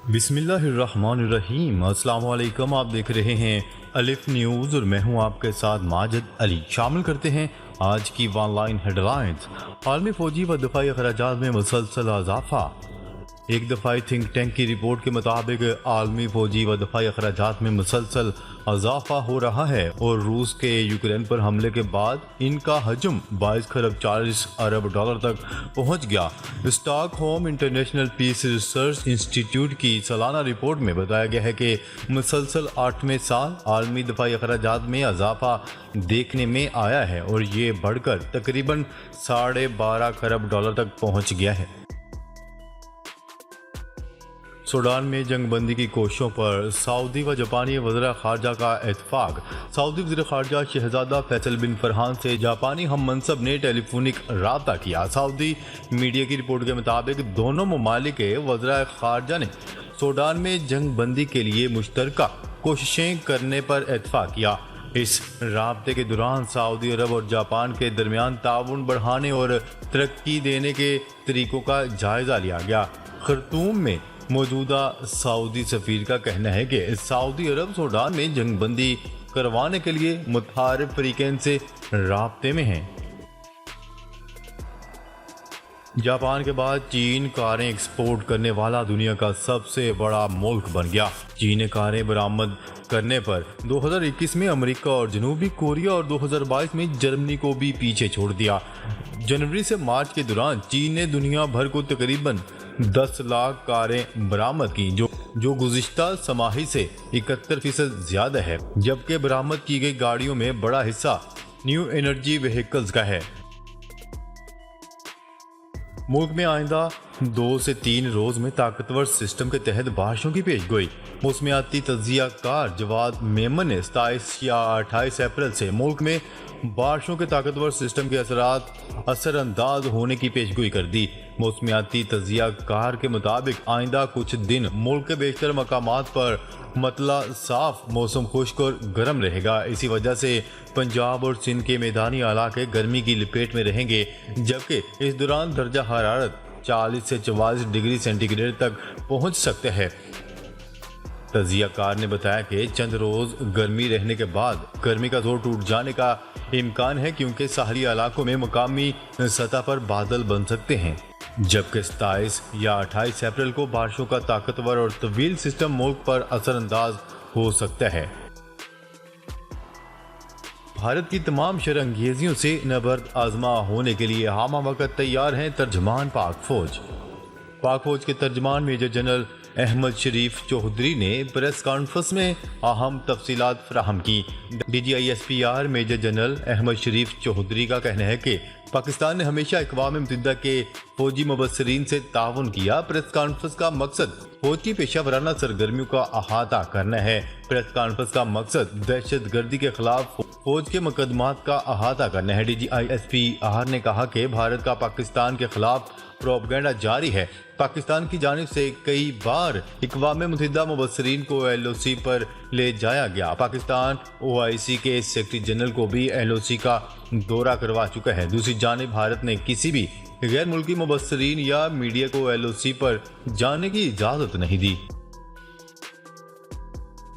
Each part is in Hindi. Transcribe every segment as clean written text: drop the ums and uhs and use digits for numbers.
बिस्मिल्लाहिर्रहमानिर्रहीम। अस्सलाम वालेकुम। आप देख रहे हैं अलिफ न्यूज़ और मैं हूं आपके साथ माजिद अली। शामिल करते हैं आज की ऑनलाइन हेडलाइंस। आलमी फौजी व दफाई अखराजात में मुसलसल इजाफा। एक दफाई थिंक टैंक की रिपोर्ट के मुताबिक आलमी फौजी व दफाई अखराजात में मुसलसल इजाफा हो रहा है और रूस के यूक्रेन पर हमले के बाद इनका हजम 22 खरब 40 अरब डॉलर तक पहुंच गया। Stockholm International Peace Research Institute की सालाना रिपोर्ट में बताया गया है कि मुसलसल 8वें साल आलमी दफाई अखराजात में इजाफा देखने में आया है और ये बढ़कर तकरीबन 12.5 खरब डॉलर तक पहुंच गया है। सूडान में जंगबंदी की कोशिशों पर सऊदी व जापानी वज़ीर ख़ारजा का इत्तेफाक। सऊदी वज़ीर ख़ारजा शहज़ादा फैसल बिन फरहान से जापानी हम मनसब ने टेलीफोनिक राब्ता किया। सऊदी मीडिया की रिपोर्ट के मुताबिक दोनों ममालिक के वज़ीर ख़ारजा ने सूडान में जंगबंदी के लिए मुश्तरका कोशिशें करने पर इत्तेफाक किया। इस राब्ते के दौरान सऊदी अरब और जापान के दरमियान ताउन बढ़ाने और तरक्की देने के तरीकों का जायज़ा लिया गया। खर्तूम में मौजूदा सऊदी सफीर का कहना है कि सऊदी अरब सूडान में जंगबंदी करवाने के लिए मुतारिफ फरीकैन से राब्ते में है। जापान के बाद चीन कारें एक्सपोर्ट करने वाला दुनिया का सबसे बड़ा मुल्क बन गया। चीन ने कारें बरामद करने पर 2021 में अमेरिका और जनूबी कोरिया और 2022 में जर्मनी को भी पीछे छोड़ दिया। जनवरी से मार्च के दौरान चीन ने दुनिया भर को तकरीबन 10 लाख कारें बरामद की, जो गुज़िश्ता समाही से 71% ज्यादा है, जबकि बरामद की गई गाड़ियों में बड़ा हिस्सा न्यू एनर्जी व्हीकल्स का है। मुल्क में आइंदा 2 से 3 रोज में ताकतवर सिस्टम के तहत बारिशों की पेशगोई। मौसमियाती तज्जिया कार जवाद मेमन ने 27 या 28 अप्रैल से मुल्क में बारिशों के ताकतवर सिस्टम के असरअंदाज होने की पेशगोई कर दी। मौसमियाती तज्जिया कार के मुताबिक आइंदा कुछ दिन मुल्क के बेशतर मकामात पर मतला साफ मौसम खुश्क और गर्म रहेगा। इसी वजह से पंजाब और सिंध के मैदानी इलाके गर्मी की लपेट में रहेंगे, जबकि इस दौरान दर्जा हरारत 40 से 44 डिग्री सेंटीग्रेड तक पहुंच सकते हैं। तज्जियाकार ने बताया कि चंद रोज गर्मी रहने के बाद गर्मी का जोर टूट जाने का इम्कान है, क्योंकि साहली इलाकों में मकामी सतह पर बादल बन सकते हैं, जबकि 27 या 28 अप्रैल को बारिशों का ताकतवर और तवील सिस्टम मुल्क पर असरअंदाज हो सकता है। भारत की तमाम शरअंगेजियों से नबर्द आजमा होने के लिए हामा वक्त तैयार हैं तर्जमान पाक फौज के तर्जमान मेजर जनरल अहमद शरीफ चौधरी ने प्रेस कॉन्फ्रेंस में अहम तफसीलात फराहम की। DGISPR मेजर जनरल अहमद शरीफ चौधरी का कहना है कि पाकिस्तान ने हमेशा अक़वाम मुत्तहिदा के फौजी मुबस्सिरीन से ताउन किया। प्रेस कॉन्फ्रेंस का मकसद फौज की पेशावराना सरगर्मियों का अहाता करना है। प्रेस कॉन्फ्रेंस का मकसद दहशत गर्दी के खिलाफ फौज के मुकदमात का अहाता करना है। DGISPR ने कहा कि भारत का पाकिस्तान के खिलाफ प्रोपगेंडा जारी है। पाकिस्तान की जानिब से कई बार अक़वाम मुत्तहिदा मुबस्सिरीन को LOC पर ले जाया गया। पाकिस्तान OIC के सेक्रेटरी जनरल को भी LOC का दौरा करवा चुका है। दूसरी जानिब भारत ने किसी भी गैर मुल्की मुबस्सिरीन या मीडिया को LOC पर जाने की इजाजत नहीं दी।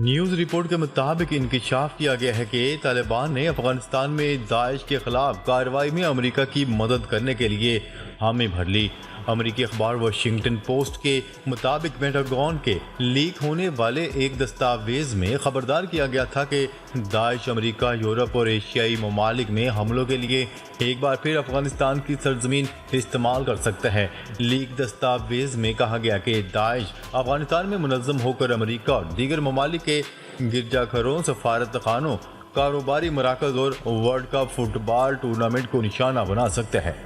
न्यूज़ रिपोर्ट के मुताबिक इंकिशाफ किया गया है कि तालिबान ने अफगानिस्तान में दाइश के खिलाफ कार्रवाई में अमेरिका की मदद करने के लिए हामी भर ली। अमेरिकी अखबार वाशिंगटन पोस्ट के मुताबिक पेंटागन के लीक होने वाले एक दस्तावेज में खबरदार किया गया था कि दाइश अमेरिका, यूरोप और एशियाई ममालिक में हमलों के लिए एक बार फिर अफगानिस्तान की सरजमीन इस्तेमाल कर सकता है। लीक दस्तावेज में कहा गया कि दाइश अफगानिस्तान में मुनज़्ज़म होकर अमेरिका और दीगर ममालिक के गिरजाघरों, सफारतखानों, कारोबारी मराकज़ और वर्ल्ड कप फुटबॉल टूर्नामेंट को निशाना बना सकता है।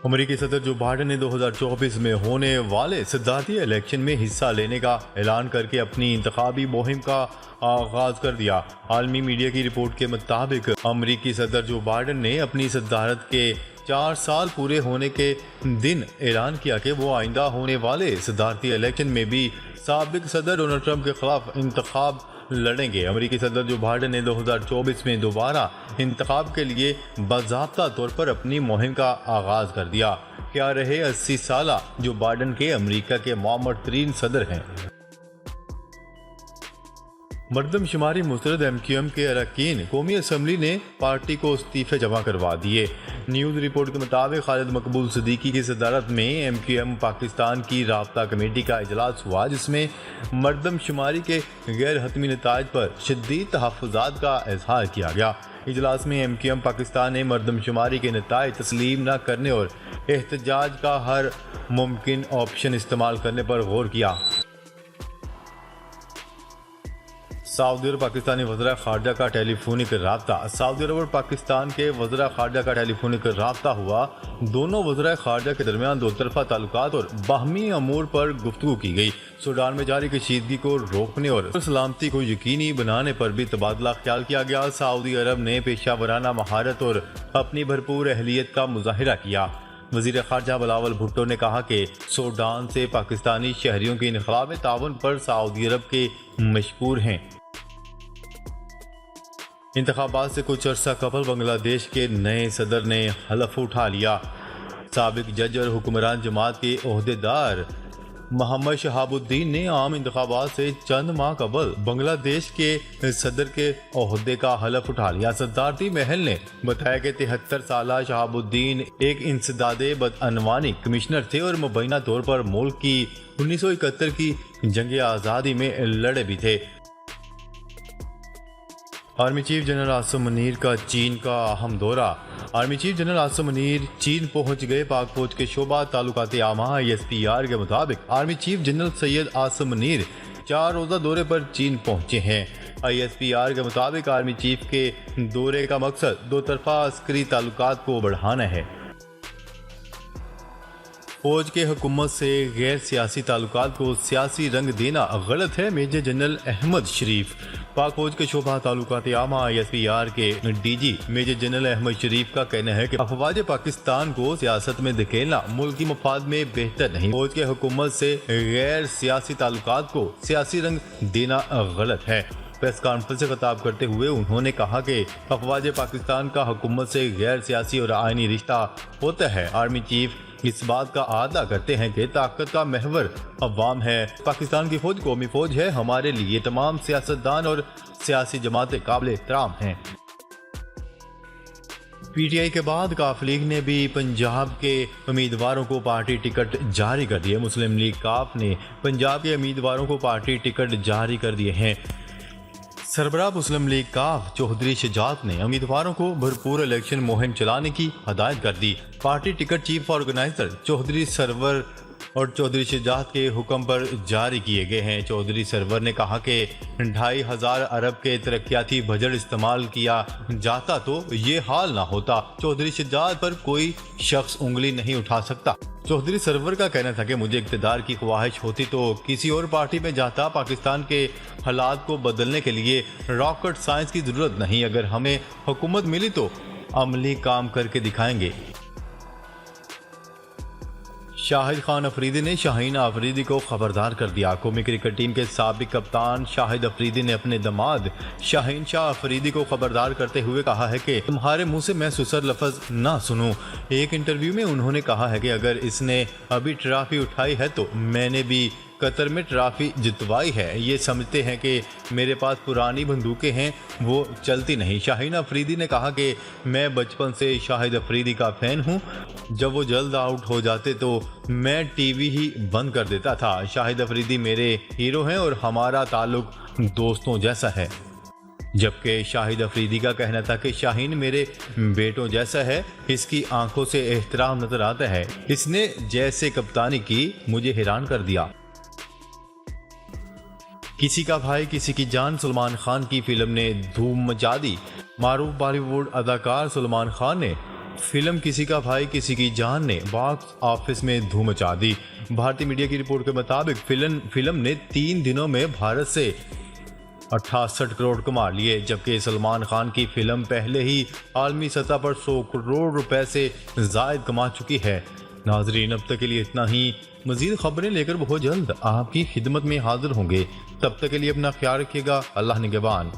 अमेरिकी सदर जो बाइडेन ने 2024 में होने वाले सदारती इलेक्शन में हिस्सा लेने का ऐलान करके अपनी इंतखाबी मुहिम का आगाज कर दिया। आलमी मीडिया की रिपोर्ट के मुताबिक अमेरिकी सदर जो बाइडेन ने अपनी सदारत के 4 साल पूरे होने के दिन ऐलान किया कि वो आइंदा होने वाले सदारती इलेक्शन में भी साबिक सदर डोनाल्ड ट्रंप के खिलाफ इंतखाब लड़ेंगे। अमेरिकी सदर जो बाइडेन ने 2024 में दोबारा इंतखाब के लिए बाज़ाब्ता तौर पर अपनी मुहिम का आगाज कर दिया। क्या रहे 80 साल जो बाइडेन के अमेरिका के मुअम्मर तरीन सदर हैं। मरदमशुमारी मुस्तरद MQM के अरकान कौमी असम्बली ने पार्टी को इस्तीफे जमा करवा दिए। न्यूज़ रिपोर्ट के मुताबिक खालिद मकबूल सिद्दीकी की सदारत में MQM पाकिस्तान की राब्ता कमेटी का इजलास हुआ, जिसमें मरदमशुमारी के गैर हतमी नताइज पर शदीद तहफ़्फ़ुज़ात का इजहार किया गया। इजलास में MQM पाकिस्तान ने मरदमशुमारी के नताइज तस्लीम न करने और एहतजाज का हर मुमकिन ऑप्शन इस्तेमाल करने पर गौर किया। सऊदी अरब पाकिस्तानी वज़ीर ख़ारजा का टेलीफोनिक राब्ता। सऊदी अरब और पाकिस्तान के वज़ीर ख़ारजा का टेलीफोनिक राब्ता हुआ। दोनों वज़ीर ख़ारजा के दरमियान दो तरफ़ा ताल्लुकात और बाहमी अमूर पर गुफ्तगू की गई। सूडान में जारी कशीदगी को रोकने और सलामती को यकीनी बनाने पर भी तबादला ख्याल किया गया। सऊदी अरब ने पेशा वराना महारत और अपनी भरपूर अहलियत का मुजाहिरा किया। वज़ीर ख़ारजा बिलावल भुट्टो ने कहा कि सूडान से पाकिस्तानी शहरियों के इनख़ला में ताउन पर सऊदी अरब के मशकूर हैं। इंतखाबात से कुछ अर्सा कबल बांग्लादेश के नए सदर ने हलफ उठा लिया। साबिक जज और हुक्मरान जमात के ओहदेदार मोहम्मद शहाबुद्दीन ने आम इंतखाबात से चंद माह कबल बांग्लादेश के सदर के ओहदे का हलफ उठा लिया। सदारती महल ने बताया कि 73 साला शहाबुद्दीन एक इंसदादे बदअनवानी कमिश्नर थे और मुबैना तौर पर मुल्क की 1971 की जंग आज़ादी में लड़े भी थे। Army chief general Asim Munir का चीन का अहम दौरा। Army chief general Asim Munir चीन पहुंच गए। पाक फौज के शोबा ताल्लुकात आमा ISPR के मुताबिक army chief general Syed Asim Munir 4 रोज़ा दौरे पर चीन पहुंचे हैं। ISPR के मुताबिक आर्मी चीफ के दौरे का मकसद दो तरफा अस्करी ताल्लुकात को बढ़ाना है। फौज के हुकूमत से गैर सियासी ताल्लुकात को सियासी रंग देना गलत है। मेजर जनरल अहमद शरीफ। पाक फौज के शोबा ताल्लुकात आमा ISPR के DG मेजर जनरल अहमद शरीफ का कहना है कि अफवाज पाकिस्तान को सियासत में धकेलना मुल्क की मफाद में बेहतर नहीं। फौज के हुकूमत से गैर सियासी ताल्लुकात को सियासी रंग देना गलत है। प्रेस कॉन्फ्रेंस से खिताब करते हुए उन्होंने कहा कि अफवाज पाकिस्तान का हुकूमत से गैर सियासी और आईनी रिश्ता होता है। आर्मी चीफ इस बात का आदा करते हैं कि ताकत का महवर अवाम है। पाकिस्तान की फौज कौमी फौज है। हमारे लिए तमाम सियासतदान और सियासी जमातें काबिल एहतराम हैं। PTI के बाद काफ लीग ने भी पंजाब के उम्मीदवारों को पार्टी टिकट जारी कर दिए। मुस्लिम लीग काफ ने पंजाब के उम्मीदवारों को पार्टी टिकट जारी कर दिए हैं। सरबराह मुस्लिम लीग काफ चौधरी शजात ने उम्मीदवारों को भरपूर इलेक्शन मुहिम चलाने की हदायत कर दी। Party ticket chief organiser Chaudhry Sarwar और चौधरी शजात के हुक्म पर जारी किए गए हैं। चौधरी सरवर ने कहा कि 2500 अरब के तरक्याती बजट इस्तेमाल किया जाता तो ये हाल ना होता। चौधरी शजात पर कोई शख्स उंगली नहीं उठा सकता। चौधरी सरवर का कहना था कि मुझे इक़्तिदार की ख्वाहिश होती तो किसी और पार्टी में जाता। पाकिस्तान के हालात को बदलने के लिए रॉकेट साइंस की ज़रूरत नहीं। अगर हमें हुकूमत मिली तो अमली काम करके दिखाएंगे। शाहिद खान अफरीदी ने शाहीन अफरीदी को खबरदार कर दिया। कौमी क्रिकेट टीम के साबिक कप्तान शाहिद अफरीदी ने अपने दामाद शाहीन शाह अफरीदी को खबरदार करते हुए कहा है कि तुम्हारे मुंह से मैं सुसर लफ्ज ना सुनूं। एक इंटरव्यू में उन्होंने कहा है कि अगर इसने अभी ट्रॉफी उठाई है तो मैंने भी कतर में ट्रॉफी जितवाई है। ये समझते हैं कि मेरे पास पुरानी बंदूकें हैं, वो चलती नहीं। शाहीन अफरीदी ने कहा कि मैं बचपन से शाहिद अफरीदी का फ़ैन हूँ। जब वो जल्द आउट हो जाते तो मैं टीवी ही बंद कर देता था। शाहिद अफरीदी मेरे हीरो हैं और हमारा ताल्लुक दोस्तों जैसा है। जबकि शाहिद अफरीदी का कहना था कि शाहीन मेरे बेटों जैसा है, इसकी आंखों से एहतराम नजर आता है, इसने जैसे कप्तानी की मुझे हैरान कर दिया। किसी का भाई किसी की जान सलमान खान की फिल्म ने धूम मचा दी। मारूफ बॉलीवुड अदाकार सलमान खान ने फिल्म किसी का भाई किसी की जान ने बॉक्स ऑफिस में धूम मचा दी। भारतीय मीडिया की रिपोर्ट के मुताबिक फिल्म ने 3 दिनों में भारत से 68 करोड़ कमा लिए, जबकि सलमान खान की फिल्म पहले ही आलमी सतह पर 100 करोड़ रुपए से जायद कमा चुकी है। नाजरीन, अब तक के लिए इतना ही। मजीद खबरें लेकर बहुत जल्द आपकी खिदमत में हाजिर होंगे। तब तक के लिए अपना ख्याल रखिएगा। अल्लाह निगहबान।